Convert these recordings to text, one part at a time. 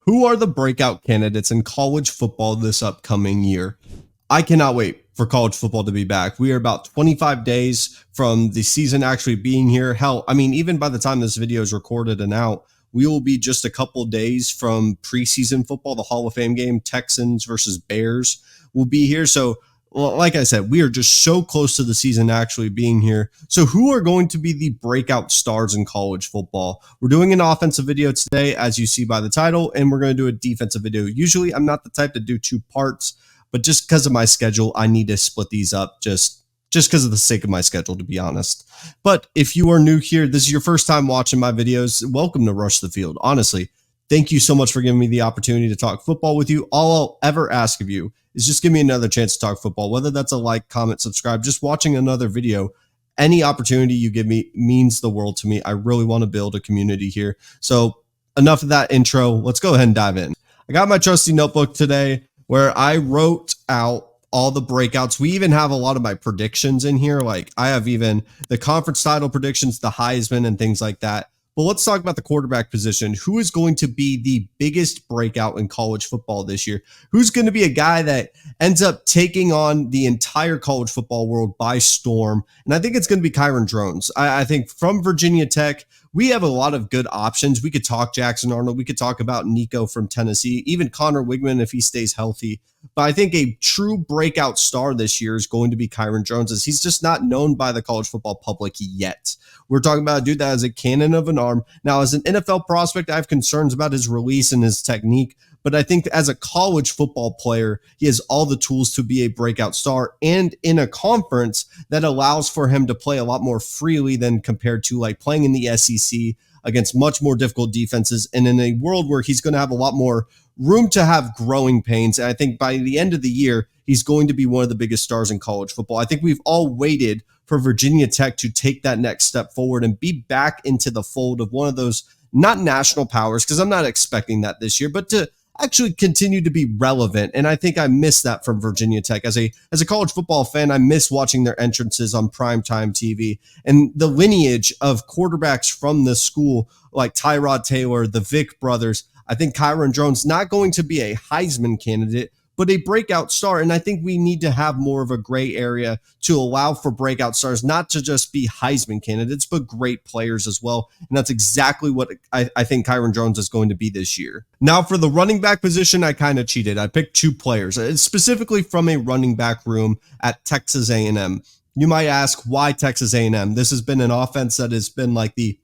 Who are the breakout candidates in college football this upcoming year? I cannot wait for college football to be back. We are about 25 days from the season actually being here. Hell, I mean, even by the time this video is recorded and out, we will be just a couple days from preseason football. The Hall of Fame game, Texans versus Bears, will be here. So, well, like I said, we are just so close to the season actually being here. So who are going to be the breakout stars in college football? We're doing an offensive video today, as you see by the title, and we're going to do a defensive video. Usually I'm not the type to do two parts, but just because of my schedule, I need to split these up just because of the sake of my schedule, to be honest. But if you are new here, this is your first time watching my videos, welcome to Rush the Field. Honestly, thank you so much for giving me the opportunity to talk football with you. All I'll ever ask of you is just give me another chance to talk football, whether that's a like, comment, subscribe, just watching another video. Any opportunity you give me means the world to me. I really want to build a community here. So enough of that intro. Let's go ahead and dive in. I got my trusty notebook today where I wrote out all the breakouts. We even have a lot of my predictions in here. Like I have even the conference title predictions, the Heisman and things like that. But let's talk about the quarterback position. Who is going to be the biggest breakout in college football this year? Who's going to be a guy that ends up taking on the entire college football world by storm? And I think it's going to be Kyron Drones. I think from Virginia Tech, we have a lot of good options. We could talk Jackson Arnold. We could talk about Nico from Tennessee, even Connor Wigman if he stays healthy. But I think a true breakout star this year is going to be Kyron Drones, as he's just not known by the college football public yet. We're talking about a dude that has a cannon of an arm. Now, as an NFL prospect, I have concerns about his release and his technique. But I think as a college football player, he has all the tools to be a breakout star, and in a conference that allows for him to play a lot more freely than compared to like playing in the SEC against much more difficult defenses, and in a world where he's going to have a lot more room to have growing pains. And I think by the end of the year, he's going to be one of the biggest stars in college football. I think we've all waited for Virginia Tech to take that next step forward and be back into the fold of one of those, not national powers, because I'm not expecting that this year, but to actually continue to be relevant. And I think I miss that from Virginia Tech. As a college football fan, I miss watching their entrances on primetime TV and the lineage of quarterbacks from the school like Tyrod Taylor, the Vick brothers. I think Kyron Drones not going to be a Heisman candidate, but a breakout star. And I think we need to have more of a gray area to allow for breakout stars, not to just be Heisman candidates, but great players as well. And that's exactly what I think Kyron Drones is going to be this year. Now for the running back position, I kind of cheated. I picked two players, specifically from a running back room at Texas A&M. You might ask, why Texas A&M? This has been an offense that has been like the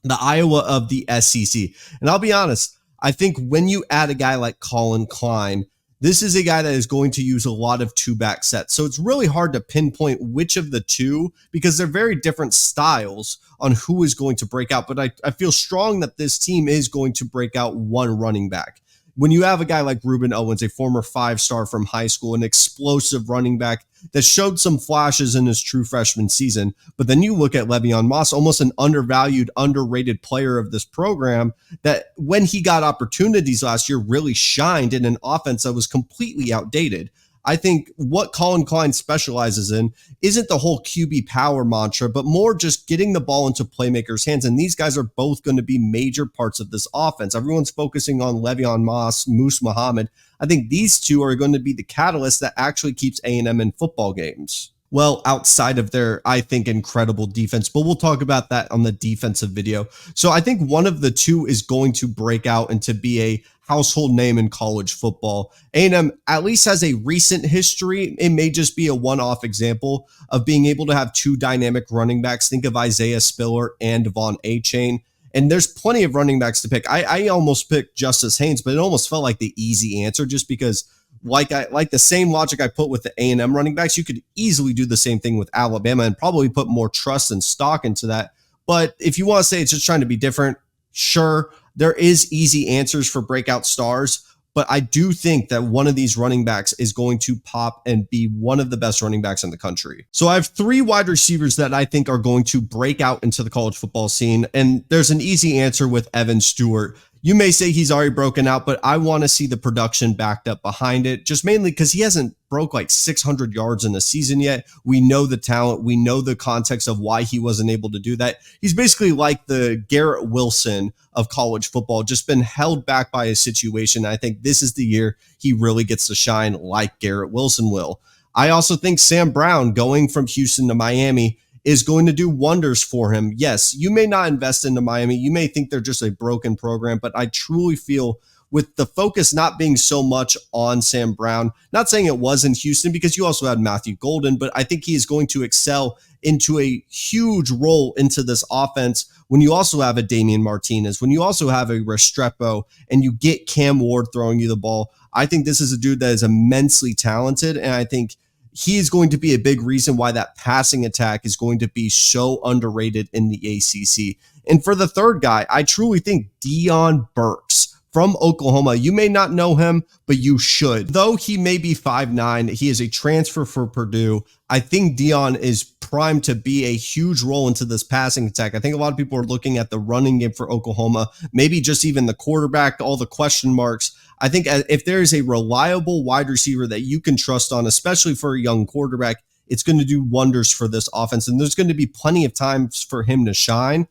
Iowa of the SEC. And I'll be honest, I think when you add a guy like Colin Klein, this is a guy that is going to use a lot of two-back sets. So it's really hard to pinpoint which of the two, because they're very different styles on who is going to break out. But I feel strong that this team is going to break out one running back. When you have a guy like Ruben Owens, a former five-star from high school, an explosive running back that showed some flashes in his true freshman season, but then you look at Le'Veon Moss, almost an undervalued, underrated player of this program, that when he got opportunities last year really shined in an offense that was completely outdated. I think what Colin Klein specializes in isn't the whole QB power mantra, but more just getting the ball into playmakers' hands. And these guys are both going to be major parts of this offense. Everyone's focusing on Le'Veon Moss, Moose Muhammad. I think these two are going to be the catalyst that actually keeps A&M in football games. Well, outside of their, I think, incredible defense, but we'll talk about that on the defensive video. So I think one of the two is going to break out and to be a household name in college football. A&M at least has a recent history. It may just be a one-off example of being able to have two dynamic running backs. Think of Isaiah Spiller and Devon Achane. And there's plenty of running backs to pick. I almost picked Justice Haynes, but it almost felt like the easy answer just because like the same logic I put with the A&M running backs, you could easily do the same thing with Alabama and probably put more trust and stock into that. But if you want to say it's just trying to be different, sure, there is easy answers for breakout stars, but I do think that one of these running backs is going to pop and be one of the best running backs in the country. So I have three wide receivers that I think are going to break out into the college football scene, and there's an easy answer with Evan Stewart. You may say he's already broken out, but I want to see the production backed up behind it, just mainly because he hasn't broke like 600 yards in the season yet. We know the talent. We know the context of why he wasn't able to do that. He's basically like the Garrett Wilson of college football, just been held back by his situation. I think this is the year he really gets to shine like Garrett Wilson will. I also think Sam Brown going from Houston to Miami is going to do wonders for him. Yes, you may not invest into Miami. You may think they're just a broken program, but I truly feel with the focus not being so much on Sam Brown, not saying it was in Houston because you also had Matthew Golden, but I think he is going to excel into a huge role into this offense when you also have a Damian Martinez, when you also have a Restrepo, and you get Cam Ward throwing you the ball. I think this is a dude that is immensely talented, and I think he is going to be a big reason why that passing attack is going to be so underrated in the ACC. And for the third guy, I truly think Deion Burks from Oklahoma. You may not know him, but you should. Though he may be 5'9", he is a transfer for Purdue. I think Deion is primed to be a huge role into this passing attack. I think a lot of people are looking at the running game for Oklahoma, maybe just even the quarterback, all the question marks. I think if there is a reliable wide receiver that you can trust on, especially for a young quarterback, it's going to do wonders for this offense. And there's going to be plenty of times for him to shine.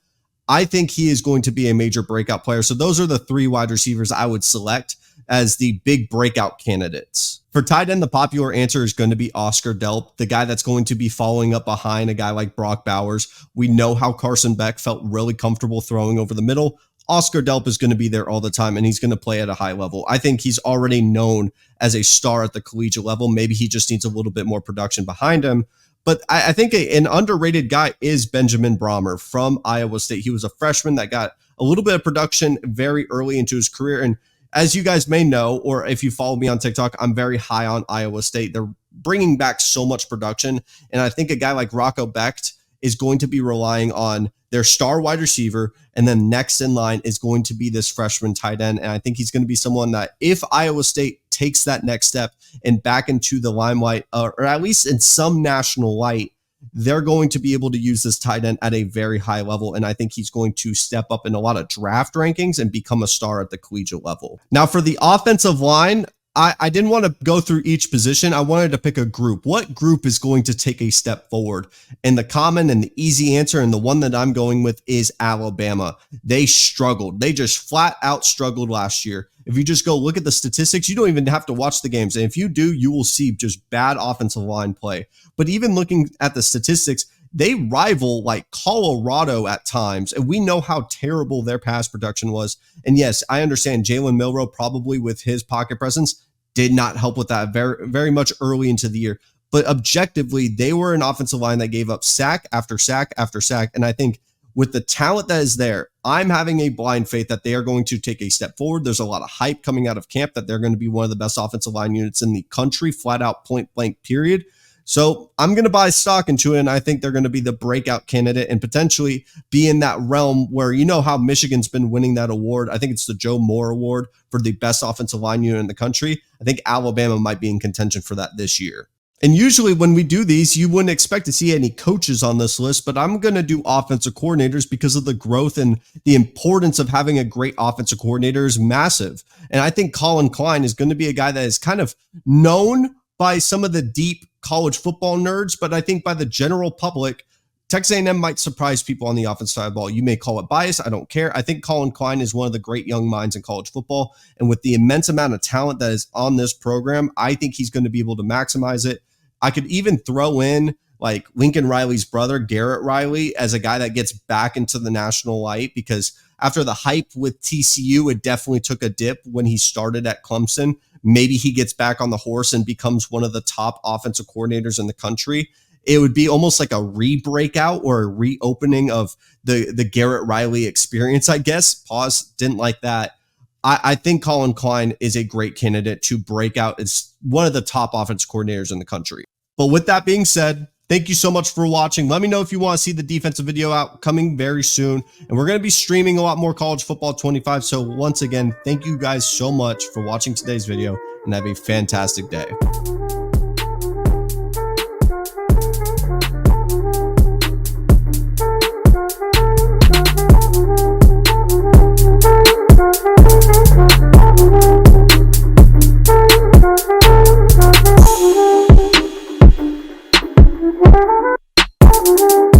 I think he is going to be a major breakout player. So those are the three wide receivers I would select as the big breakout candidates. For tight end, the popular answer is going to be Oscar Delp, the guy that's going to be following up behind a guy like Brock Bowers. We know how Carson Beck felt really comfortable throwing over the middle. Oscar Delp is going to be there all the time, and he's going to play at a high level. I think he's already known as a star at the collegiate level. Maybe he just needs a little bit more production behind him. But I think an underrated guy is Benjamin Brahmer from Iowa State. He was a freshman that got a little bit of production very early into his career. And as you guys may know, or if you follow me on TikTok, I'm very high on Iowa State. They're bringing back so much production. And I think a guy like Rocco Becht is going to be relying on their star wide receiver, and then next in line is going to be this freshman tight end. And I think he's going to be someone that if Iowa State takes that next step and back into the limelight, or at least in some national light, they're going to be able to use this tight end at a very high level. And I think he's going to step up in a lot of draft rankings and become a star at the collegiate level. Now for the offensive line, I didn't want to go through each position. I wanted to pick a group. What group is going to take a step forward? And the common and the easy answer, and the one that I'm going with, is Alabama. They struggled. They just flat out struggled last year. If you just go look at the statistics, you don't even have to watch the games. And if you do, you will see just bad offensive line play. But even looking at the statistics, they rival like Colorado at times, and we know how terrible their pass production was. And yes, I understand Jalen Milroe probably with his pocket presence did not help with that very, very much early into the year. But objectively, they were an offensive line that gave up sack after sack after sack. And I think with the talent that is there, I'm having a blind faith that they are going to take a step forward. There's a lot of hype coming out of camp that they're going to be one of the best offensive line units in the country, flat out point blank period. So I'm going to buy stock into it, and I think they're going to be the breakout candidate and potentially be in that realm where, you know how Michigan's been winning that award. I think it's the Joe Moore Award for the best offensive line unit in the country. I think Alabama might be in contention for that this year. And usually when we do these, you wouldn't expect to see any coaches on this list, but I'm going to do offensive coordinators because of the growth and the importance of having a great offensive coordinator is massive. And I think Colin Klein is going to be a guy that is kind of known by some of the deep college football nerds, but I think by the general public, Texas A&M might surprise people on the offensive side of the ball. You may call it bias. I don't care. I think Colin Klein is one of the great young minds in college football. And with the immense amount of talent that is on this program, I think he's going to be able to maximize it. I could even throw in like Lincoln Riley's brother, Garrett Riley, as a guy that gets back into the national light, because after the hype with TCU, it definitely took a dip when he started at Clemson. Maybe he gets back on the horse and becomes one of the top offensive coordinators in the country. It would be almost like a re-breakout or a reopening of the Garrett Riley experience, I guess. Pause. Didn't like that. I think Colin Klein is a great candidate to break out as one of the top offensive coordinators in the country. But with that being said, thank you so much for watching. Let me know if you want to see the defensive video out coming very soon. And we're going to be streaming a lot more College Football 25. So once again, thank you guys so much for watching today's video, and have a fantastic day.